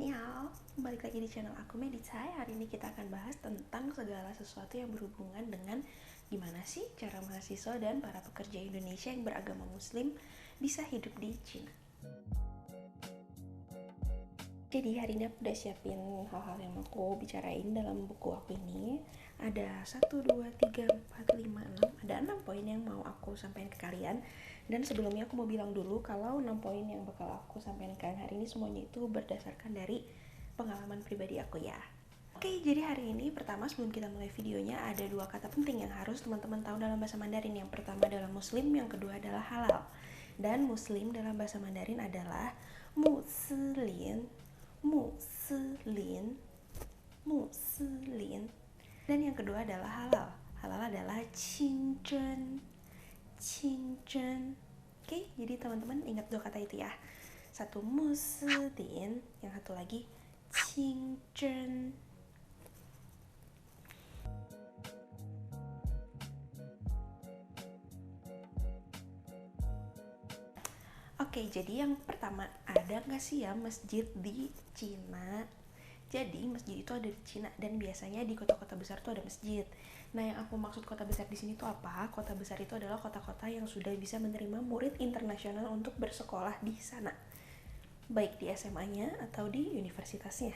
Ni hao, balik lagi di channel aku Medicai. Hari ini kita akan bahas tentang segala sesuatu yang berhubungan dengan gimana sih cara mahasiswa dan para pekerja Indonesia yang beragama muslim bisa hidup di Cina. Jadi hari ini aku udah siapin hal-hal yang aku bicarain dalam buku aku ini. Ada 1, 2, 3, 4, 5, 6. Ada 6 poin yang mau aku sampaikan ke kalian. Dan sebelumnya aku mau bilang dulu kalau 6 poin yang bakal aku sampaikan ke kalian hari ini semuanya itu berdasarkan dari pengalaman pribadi aku ya. Oke, jadi hari ini pertama sebelum kita mulai videonya ada 2 kata penting yang harus teman-teman tahu dalam bahasa Mandarin. Yang pertama adalah muslim, yang kedua adalah halal. Dan muslim dalam bahasa Mandarin adalah muslim, muslim, muslim. Dan yang kedua adalah halal. Halal adalah qingzhen, qingzhen. Oke, jadi teman-teman ingat 2 kata itu ya. Satu muslim, yang satu lagi qingzhen. Oke, jadi yang pertama, ada nggak sih ya masjid di Cina? Jadi masjid itu ada di Cina dan biasanya di kota-kota besar tuh ada masjid. Nah, yang aku maksud kota besar di sini tuh apa? Kota besar itu adalah kota-kota yang sudah bisa menerima murid internasional untuk bersekolah di sana, baik di SMA-nya atau di universitasnya.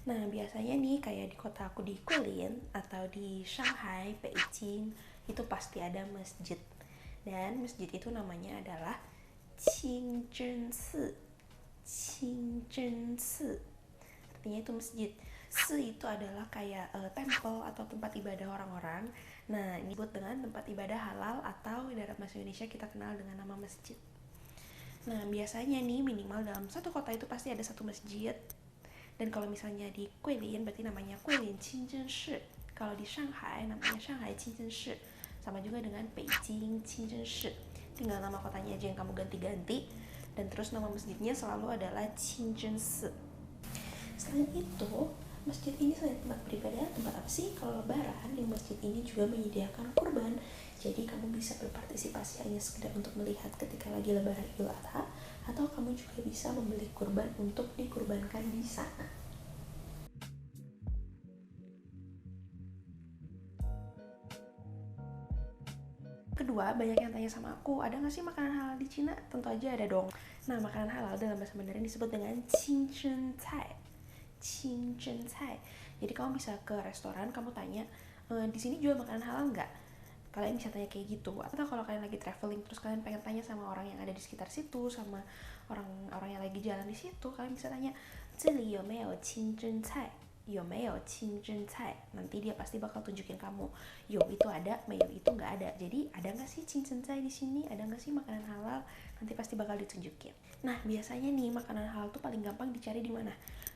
Nah, biasanya nih kayak di kota aku di Guilin atau di Shanghai, Beijing, itu pasti ada masjid. Dan masjid itu namanya adalah Qingzhensi. Qingzhensi artinya itu masjid. Si itu adalah kayak temple atau tempat ibadah orang-orang. Nah, ini disebut dengan tempat ibadah halal atau dalam bahasa Indonesia kita kenal dengan nama masjid. Nah, biasanya nih minimal dalam satu kota itu pasti ada satu masjid. Dan kalau misalnya di Guilin berarti namanya Guilin Qingzhensi. Kalau di Shanghai namanya Shanghai Qingzhensi. Sama juga dengan Beijing Qingzhensi. Tinggal nama kotanya aja yang kamu ganti-ganti. Dan terus nama masjidnya selalu adalah Qingzhensi. Selain itu, masjid ini selain tempat beribadah, tempat apa sih? Kalau lebaran, di masjid ini juga menyediakan kurban. Jadi kamu bisa berpartisipasi hanya sekedar untuk melihat ketika lagi lebaran Idul Adha, atau kamu juga bisa membeli kurban untuk dikurbankan di sana. Kedua, banyak yang tanya sama aku, ada nggak sih makanan halal di Cina? Tentu aja ada dong. Nah, makanan halal dalam bahasa Mandarin disebut dengan qingzhen cai. Qingzhen cai. Jadi kamu bisa ke restoran, kamu tanya, di sini jual makanan halal nggak? Kalian bisa tanya kayak gitu. Atau kalau kalian lagi traveling terus kalian pengen tanya sama orang yang ada di sekitar situ, sama orang-orang yang lagi jalan di situ, kalian bisa tanya, 这里有没有清真菜？有没有清真菜？ Nanti dia pasti bakal tunjukin kamu. Yo itu ada, mayo itu nggak ada. Jadi ada nggak sih清真菜di sini? Ada nggak sih makanan halal? Nanti pasti bakal ditunjukin. Nah, biasanya nih makanan halal tuh paling gampang dicari di mana?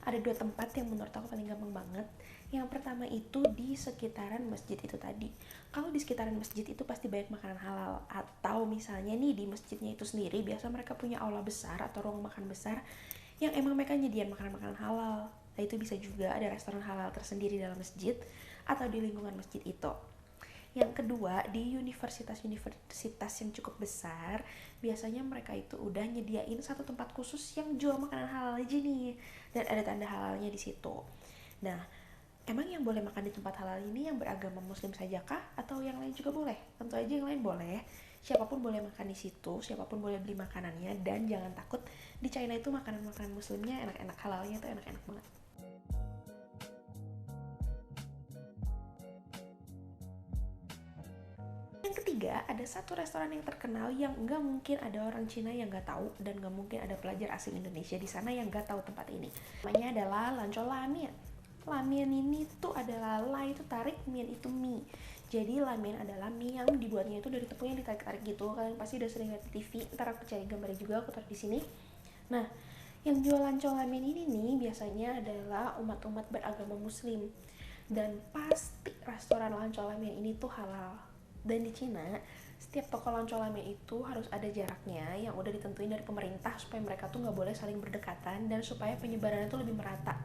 Ada 2 tempat yang menurut aku paling gampang banget. Yang pertama itu di sekitaran masjid itu tadi. Kalau di sekitaran masjid itu pasti banyak makanan halal. Atau misalnya nih di masjidnya itu sendiri biasa mereka punya aula besar atau ruang makan besar yang emang mereka nyediain makanan-makanan halal. Nah, itu bisa juga ada restoran halal tersendiri dalam masjid atau di lingkungan masjid itu. Yang kedua, di universitas-universitas yang cukup besar, biasanya mereka itu udah nyediain satu tempat khusus yang jual makanan halal aja nih. Dan ada tanda halalnya di situ. Nah, emang yang boleh makan di tempat halal ini yang beragama muslim saja kah? Atau yang lain juga boleh? Tentu aja yang lain boleh. Siapapun boleh makan di situ, siapapun boleh beli makanannya. Dan jangan takut, di China itu makanan-makanan muslimnya enak-enak, halalnya itu enak-enak banget. Yang ketiga, ada satu restoran yang terkenal yang nggak mungkin ada orang Cina yang nggak tahu dan nggak mungkin ada pelajar asing Indonesia di sana yang nggak tahu tempat ini. Namanya adalah Lanzhou Lamian. Lamian ini tuh adalah la itu tarik, mian itu mie. Jadi lamian adalah mie yang dibuatnya itu dari tepung yang ditarik-tarik gitu. Kalian pasti udah sering lihat di TV. Ntar aku cari gambarnya juga, aku taruh di sini. Nah, yang jualan colamin ini nih biasanya adalah umat-umat beragama muslim. Dan pasti restoran lancolamin ini tuh halal. Dan di Cina, setiap toko lancolamin itu harus ada jaraknya yang udah ditentuin dari pemerintah supaya mereka tuh nggak boleh saling berdekatan dan supaya penyebarannya tuh lebih merata.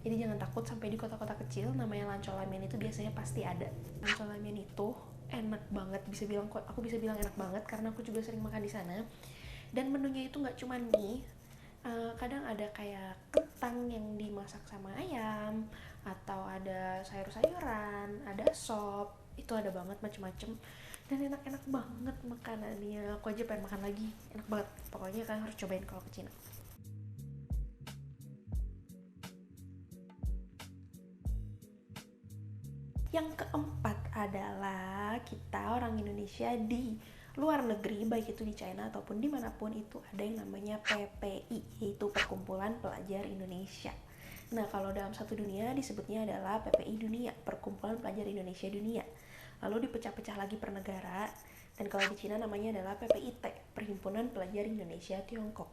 Jadi jangan takut, sampai di kota-kota kecil namanya lancolamin itu biasanya pasti ada. Lancolamin itu enak banget, aku bisa bilang enak banget karena aku juga sering makan di sana. Dan menunya itu nggak cuma mie, Kadang ada kayak kentang yang dimasak sama ayam, atau ada sayur-sayuran, ada sop, itu ada banget macem-macem, dan enak-enak banget makanannya. Aku aja pengen makan lagi, enak banget. Pokoknya kalian harus cobain kalau ke Cina. Yang keempat adalah kita orang Indonesia di luar negeri, baik itu di China ataupun dimanapun, itu ada yang namanya PPI, yaitu Perkumpulan Pelajar Indonesia. Nah, kalau dalam satu dunia disebutnya adalah PPI Dunia, Perkumpulan Pelajar Indonesia Dunia. Lalu dipecah-pecah lagi per negara, dan kalau di Cina namanya adalah PPIT, Perhimpunan Pelajar Indonesia Tiongkok.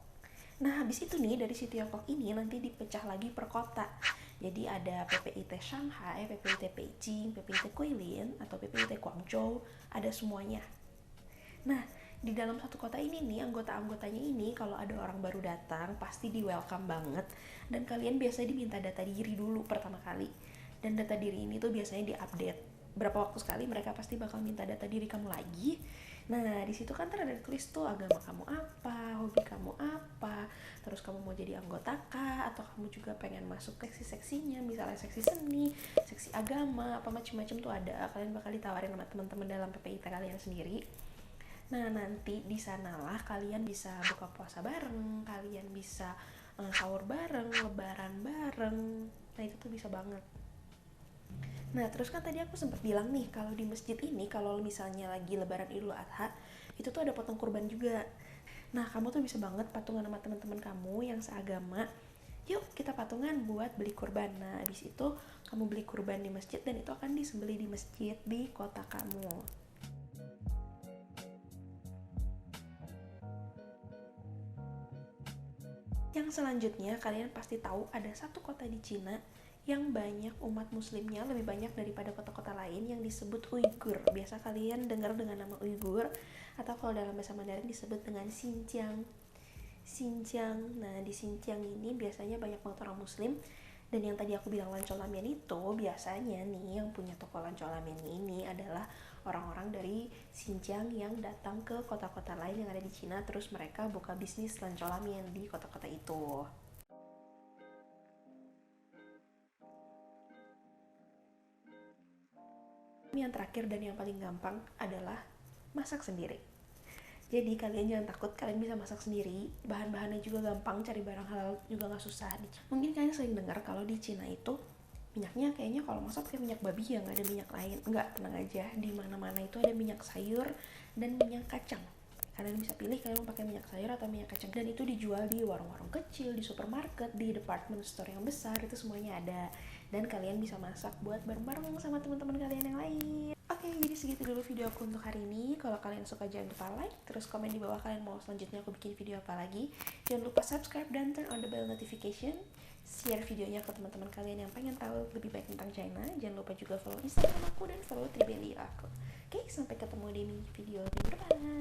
Nah, habis itu nih, dari si Tiongkok ini nanti dipecah lagi per kota. Jadi ada PPIT Shanghai, PPIT Beijing, PPIT Guilin, atau PPIT Guangzhou, ada semuanya. Nah, di dalam satu kota ini nih, anggota-anggotanya ini kalau ada orang baru datang pasti di welcome banget, dan kalian biasanya diminta data diri dulu pertama kali. Dan data diri ini tuh biasanya diupdate berapa waktu sekali, mereka pasti bakal minta data diri kamu lagi. Nah, di situ kan ada tulis tuh agama kamu apa, hobi kamu apa, terus kamu mau jadi anggota kah, atau kamu juga pengen masuk seksi-seksinya, misalnya seksi seni, seksi agama, apa macam-macam tuh ada. Kalian bakal ditawarin sama teman-teman dalam PPIT kalian sendiri. Nah, nanti di sanalah kalian bisa buka puasa bareng, kalian bisa sahur bareng, lebaran bareng. Nah, itu tuh bisa banget. Nah, terus kan tadi aku sempat bilang nih, kalau di masjid ini, kalau misalnya lagi lebaran Idul Adha, itu tuh ada potong kurban juga. Nah, kamu tuh bisa banget patungan sama teman-teman kamu yang seagama. Yuk, kita patungan buat beli kurban. Nah, habis itu kamu beli kurban di masjid, dan itu akan disembelih di masjid di kota kamu. Yang selanjutnya, kalian pasti tahu ada satu kota di Cina yang banyak umat muslimnya, lebih banyak daripada kota-kota lain, yang disebut Uighur. Biasa kalian dengar dengan nama Uighur, atau kalau dalam bahasa Mandarin disebut dengan Xinjiang. Xinjiang. Nah, di Xinjiang ini biasanya banyak banget orang muslim. Dan yang tadi aku bilang Lancol Lamian itu, biasanya nih yang punya toko Lancol Lamian ini adalah orang-orang dari Xinjiang yang datang ke kota-kota lain yang ada di Cina, terus mereka buka bisnis Lancol Lamian di kota-kota itu. Yang terakhir dan yang paling gampang adalah masak sendiri. Jadi kalian jangan takut, kalian bisa masak sendiri. Bahan-bahannya juga gampang, cari barang halal juga nggak susah. Mungkin kalian sering dengar kalau di Cina itu minyaknya kayaknya kalau masak pakai minyak babi ya, nggak ada minyak lain. Enggak, tenang aja, di mana-mana itu ada minyak sayur dan minyak kacang. Kalian bisa pilih kalian mau pakai minyak sayur atau minyak kacang, dan itu dijual di warung-warung kecil, di supermarket, di department store yang besar, itu semuanya ada. Dan kalian bisa masak buat bareng-bareng sama teman-teman kalian yang lain. Oke, jadi segitu dulu video aku untuk hari ini. Kalau kalian suka jangan lupa like, terus komen di bawah kalian mau selanjutnya aku bikin video apa lagi. Jangan lupa subscribe dan turn on the bell notification. Share videonya ke teman-teman kalian yang pengen tahu lebih baik tentang China. Jangan lupa juga follow Instagram aku dan follow Tribelly aku. Oke, sampai ketemu di video minggu depan.